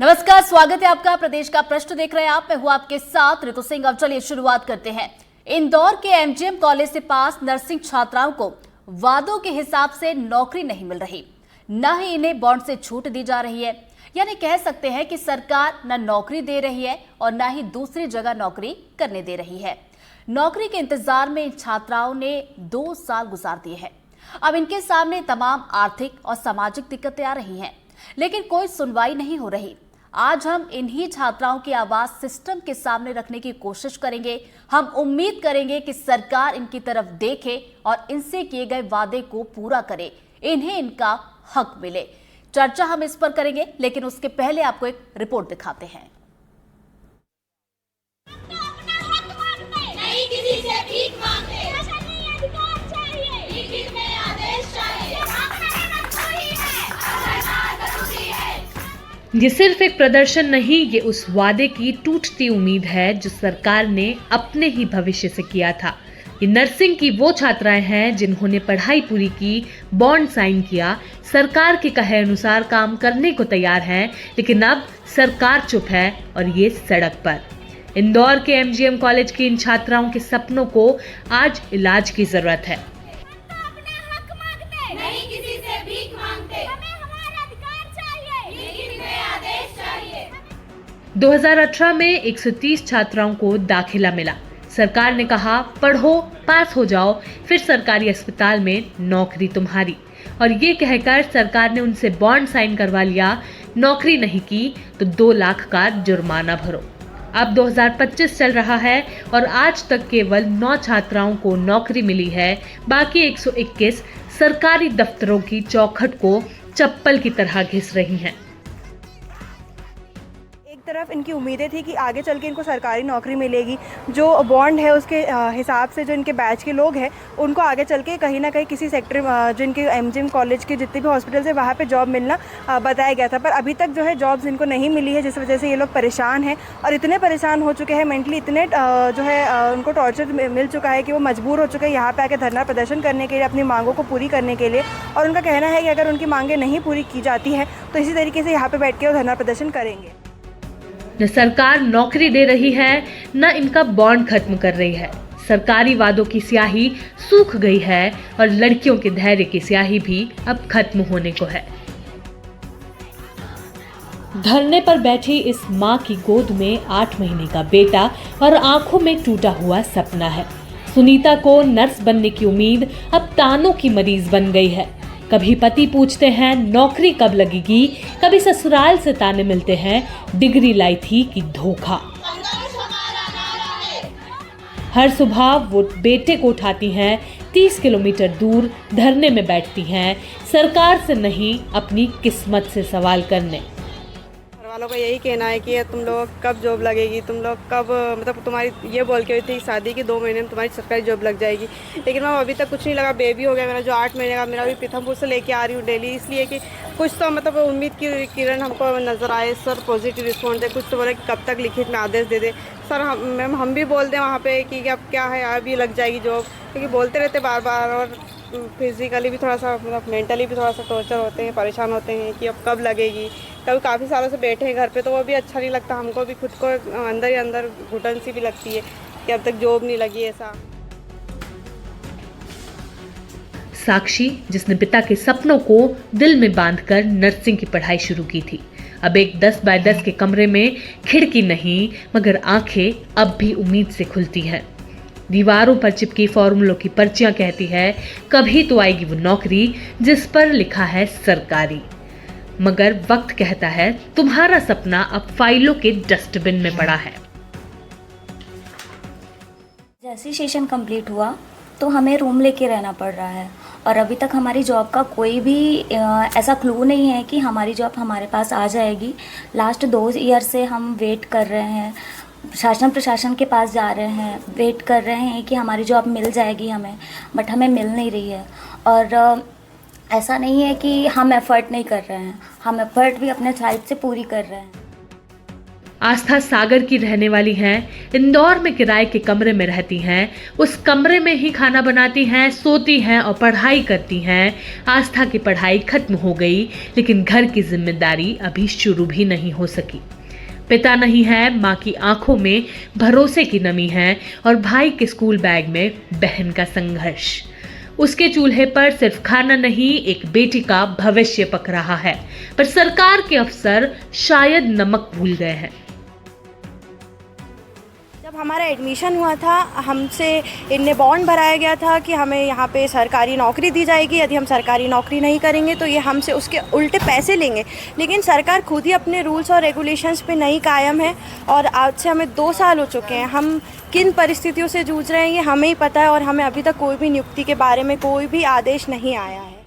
नमस्कार, स्वागत है आपका। प्रदेश का प्रश्न देख रहे हैं आप। मैं हूं आपके साथ ऋतु सिंह। अब चलिए शुरुआत करते हैं। इंदौर के एमजीएम कॉलेज से पास नर्सिंग छात्राओं को वादों के हिसाब से नौकरी नहीं मिल रही, न ही इन्हें बॉन्ड से छूट दी जा रही है। यानी कह सकते हैं कि सरकार न नौकरी दे रही है और न ही दूसरी जगह नौकरी करने दे रही है। नौकरी के इंतजार में इन छात्राओं ने 2 साल गुजार दिए हैं। अब इनके सामने तमाम आर्थिक और सामाजिक दिक्कतें आ रही हैं, लेकिन कोई सुनवाई नहीं हो रही। आज हम इन्हीं छात्राओं की आवाज सिस्टम के सामने रखने की कोशिश करेंगे। हम उम्मीद करेंगे कि सरकार इनकी तरफ देखे और इनसे किए गए वादे को पूरा करे, इन्हें इनका हक मिले। चर्चा हम इस पर करेंगे, लेकिन उसके पहले आपको एक रिपोर्ट दिखाते हैं। नहीं किसी से भीख मांगते, अधिकार चाहिए, लिखित में आदेश चाहिए। ये सिर्फ एक प्रदर्शन नहीं, ये उस वादे की टूटती उम्मीद है जो सरकार ने अपने ही भविष्य से किया था। ये नर्सिंग की वो छात्राएं हैं जिन्होंने पढ़ाई पूरी की, बॉन्ड साइन किया, सरकार के कहे अनुसार काम करने को तैयार हैं, लेकिन अब सरकार चुप है और ये सड़क पर। इंदौर के एमजीएम कॉलेज की इन छात्राओं के सपनों को आज इलाज की जरूरत है। नहीं किसी से भीख मांगते, हमें हमारा अधिकार चाहिए, लिखित में आदेश चाहिए। 2018 में 130 छात्राओं को दाखिला मिला। सरकार ने कहा पढ़ो, पास हो जाओ, फिर सरकारी अस्पताल में नौकरी तुम्हारी। और ये कहकर सरकार ने उनसे बॉन्ड साइन करवा लिया, नौकरी नहीं की तो 2 लाख का जुर्माना भरो। अब 2025 चल रहा है और आज तक केवल 9 छात्राओं को नौकरी मिली है। बाकी 121 सरकारी दफ्तरों की चौखट को चप्पल की तरह घिस रही हैं। तरफ इनकी उम्मीदें थी कि आगे चल के इनको सरकारी नौकरी मिलेगी। जो बॉन्ड है उसके हिसाब से जो इनके बैच के लोग हैं उनको आगे चल के कहीं ना कहीं किसी सेक्टर जो इनके एमजीएम कॉलेज के जितने भी हॉस्पिटल है वहाँ पे जॉब मिलना बताया गया था, पर अभी तक जो है जॉब्स इनको नहीं मिली है, जिस वजह से ये लोग परेशान हैं और इतने परेशान हो चुके हैं, मेंटली इतने जो है उनको टॉर्चर मिल चुका है कि वो मजबूर हो चुके हैं यहाँ पे आके धरना प्रदर्शन करने के लिए, अपनी मांगों को पूरी करने के लिए। और उनका कहना है कि अगर उनकी मांगें नहीं पूरी की जाती हैं तो इसी तरीके से यहाँ पे बैठ के वो धरना प्रदर्शन करेंगे। न सरकार नौकरी दे रही है, न इनका बॉन्ड खत्म कर रही है। सरकारी वादों की स्याही सूख गई है और लड़कियों के धैर्य की स्याही भी अब खत्म होने को है। धरने पर बैठी इस माँ की गोद में 8 महीने का बेटा और आंखों में टूटा हुआ सपना है। सुनीता को नर्स बनने की उम्मीद अब तानों की मरीज बन गई है। कभी पति पूछते हैं नौकरी कब लगेगी, कभी ससुराल से ताने मिलते हैं डिग्री लाई थी कि धोखा। हर सुबह वो बेटे को उठाती हैं, 30 किलोमीटर दूर धरने में बैठती हैं, सरकार से नहीं अपनी किस्मत से सवाल करने। वालों का यही कहना है कि तुम लोग कब जॉब लगेगी, तुम लोग कब, मतलब तुम्हारी ये बोल के हुई थी शादी की 2 महीने में तुम्हारी सरकारी जॉब लग जाएगी, लेकिन मैम अभी तक कुछ नहीं लगा। बेबी हो गया मेरा जो 8 महीने का, मेरा भी पीथमपुर से लेके आ रही हूँ डेली, इसलिए कि कुछ तो मतलब उम्मीद की किरण हमको नज़र आए। सर पॉजिटिव रिस्पॉन्स है, कुछ तो बोले कि कब तक लिखित में आदेश दे दे। सर हम भी बोल दें वहाँ पर कि अब क्या है, अभी लग जाएगी जॉब, क्योंकि बोलते रहते बार बार। और फिजिकली भी थोड़ा सा, मतलब मेंटली भी थोड़ा सा टॉर्चर होते हैं, परेशान होते हैं कि अब कब लगेगी। कभी काफ़ी सालों से बैठे हैं घर पे तो वो भी अच्छा नहीं लगता, हमको भी खुद को अंदर ही अंदर घुटन सी भी लगती है कि अब तक जॉब नहीं लगी। ऐसा साक्षी, जिसने पिता के सपनों को दिल में बांधकर नर्सिंग की पढ़ाई शुरू की थी, अब एक 10 बाय 10 के कमरे में खिड़की नहीं मगर आंखें अब भी उम्मीद से खुलती हैं। दीवारों पर चिपकी फॉर्मूलों की पर्चियां कहती है कभी तो आएगी वो नौकरी जिस पर लिखा है सरकारी। मगर वक्त कहता है तुम्हारा सपना अब फाइलों के डस्टबिन में पड़ा है। जैसे ही सेशन कंप्लीट हुआ तो हमें रूम लेके रहना पड़ रहा है और अभी तक हमारी जॉब का कोई भी ऐसा क्लू नहीं है कि हमारी जॉब हमारे पास आ जाएगी। लास्ट 2 ईयर से हम वेट कर रहे हैं, प्रशासन के पास जा रहे हैं, वेट कर रहे हैं कि हमारी जॉब मिल जाएगी हमें, बट हमें मिल नहीं रही है। और ऐसा नहीं है कि हम एफ़र्ट नहीं कर रहे हैं, हम एफ़र्ट भी अपने साइड से पूरी कर रहे हैं। आस्था सागर की रहने वाली हैं, इंदौर में किराए के कमरे में रहती हैं, उस कमरे में ही खाना बनाती हैं, सोती हैं और पढ़ाई करती हैं। आस्था की पढ़ाई खत्म हो गई, लेकिन घर की जिम्मेदारी अभी शुरू भी नहीं हो सकी। पिता नहीं है, माँ की आंखों में भरोसे की नमी है और भाई के स्कूल बैग में बहन का संघर्ष। उसके चूल्हे पर सिर्फ खाना नहीं, एक बेटी का भविष्य पक रहा है, पर सरकार के अफसर शायद नमक भूल गए हैं। जब हमारा एडमिशन हुआ था, हमसे इनने बॉन्ड भराया गया था कि हमें यहाँ पे सरकारी नौकरी दी जाएगी, यदि हम सरकारी नौकरी नहीं करेंगे तो ये हमसे उसके उल्टे पैसे लेंगे। लेकिन सरकार खुद ही अपने रूल्स और रेगुलेशंस पे नहीं कायम है और आज से हमें 2 साल हो चुके हैं। हम किन परिस्थितियों से जूझ रहे हैं ये हमें ही पता है और हमें अभी तक कोई भी नियुक्ति के बारे में कोई भी आदेश नहीं आया है।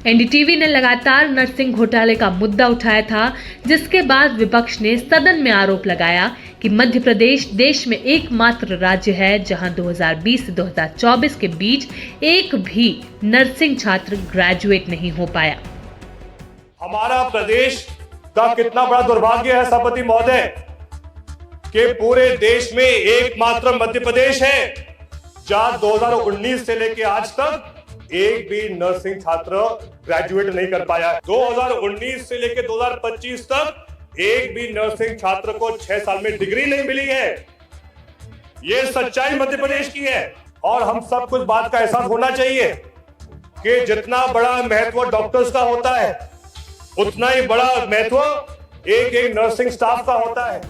एनडीटीवी ने लगातार नर्सिंग घोटाले का मुद्दा उठाया था, जिसके बाद विपक्ष ने सदन में आरोप लगाया कि मध्य प्रदेश देश में एकमात्र राज्य है जहां 2020 से 2024 के बीच एक भी नर्सिंग छात्र ग्रेजुएट नहीं हो पाया। हमारा प्रदेश का कितना बड़ा दुर्भाग्य है सभापति महोदय कि पूरे देश में एकमात्र मध्य प्रदेश है जहां 2019 से लेकर आज तक एक भी नर्सिंग छात्र ग्रेजुएट नहीं कर पाया। 2019 से लेकर 2025 तक एक भी नर्सिंग छात्र को 6 साल में डिग्री नहीं मिली है। ये सच्चाई मध्य प्रदेश की है और हम सब कुछ बात का एहसास होना चाहिए कि जितना बड़ा महत्व डॉक्टर्स का होता है उतना ही बड़ा महत्व एक नर्सिंग स्टाफ का होता है।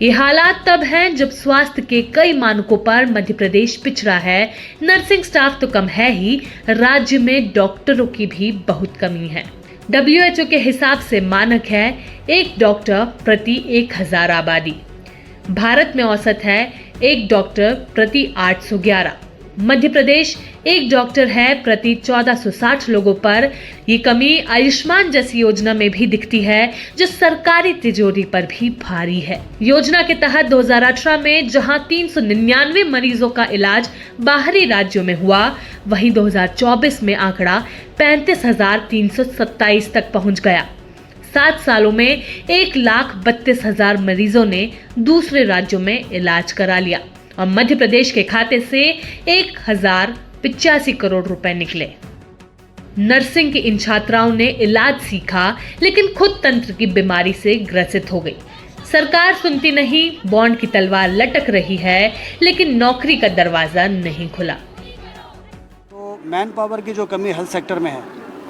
ये हालात तब हैं जब स्वास्थ्य के कई मानकों पर मध्य प्रदेश पिछड़ा है। नर्सिंग स्टाफ तो कम है ही, राज्य में डॉक्टरों की भी बहुत कमी है। WHO के हिसाब से मानक है 1 डॉक्टर प्रति 1000 आबादी। भारत में औसत है 1 डॉक्टर प्रति 811। मध्य प्रदेश 1 डॉक्टर है प्रति 1460 लोगों पर। ये कमी आयुष्मान जैसी योजना में भी दिखती है, जो सरकारी तिजोरी पर भी भारी है। योजना के तहत 2018 में जहां 399 मरीजों का इलाज बाहरी राज्यों में हुआ, वहीं 2024 में आंकड़ा 35,327 तक पहुंच गया। 7 सालों में 1,32,000 मरीजों ने दूसरे राज्यों में इलाज करा लिया और मध्य प्रदेश के खाते से 1,085 करोड़ रुपए निकले। नर्सिंग की इन छात्राओं ने इलाज सीखा, लेकिन खुद तंत्र की बीमारी से ग्रसित हो गई। सरकार सुनती नहीं, बॉन्ड की तलवार लटक रही है, लेकिन नौकरी का दरवाजा नहीं खुला। तो मैन पावर की जो कमी हेल्थ सेक्टर में है,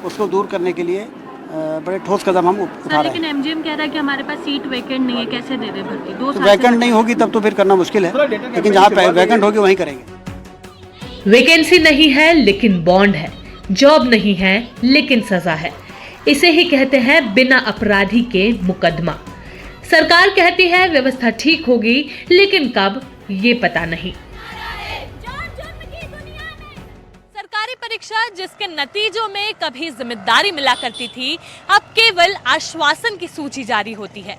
उसको दूर करने के लिए बड़े ठोस कदम हम उठा रहे हैं। लेकिन एमजीएम कह रहा है कि हमारे पास सीट वैकेंट नहीं है, कैसे दे दे भर्ती? 2 साल वैकेंट नहीं होगी तब तो फिर करना मुश्किल है, लेकिन जहाँ वैकेंट होगी वहीं करेंगे। वैकेंसी नहीं है लेकिन बॉन्ड है, जॉब नहीं है लेकिन सजा है। इसे ही कहते हैं बिना अपराधी के मुकदमा। सरकार कहती है व्यवस्था ठीक होगी, लेकिन कब ये पता नहीं। सरकारी परीक्षा जिसके नतीजों में कभी जिम्मेदारी मिला करती थी, अब केवल आश्वासन की सूची जारी होती है।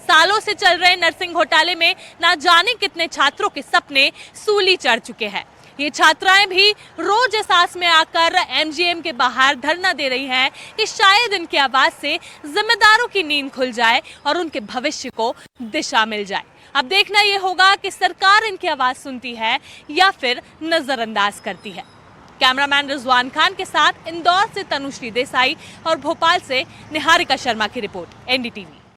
सालों से चल रहे नर्सिंग घोटाले में ना जाने कितने छात्रों के सपने सूली चढ़ चुके हैं। ये छात्राएं भी रोज इस आस में आकर एमजीएम के बाहर धरना दे रही हैं कि शायद इनकी आवाज से जिम्मेदारों की नींद खुल जाए और उनके भविष्य को दिशा मिल जाए। अब देखना ये होगा कि सरकार इनकी आवाज सुनती है या फिर नजरअंदाज करती है। कैमरामैन रिजवान खान के साथ इंदौर से तनुश्री देसाई और भोपाल से निहारिका शर्मा की रिपोर्ट, एनडीटीवी।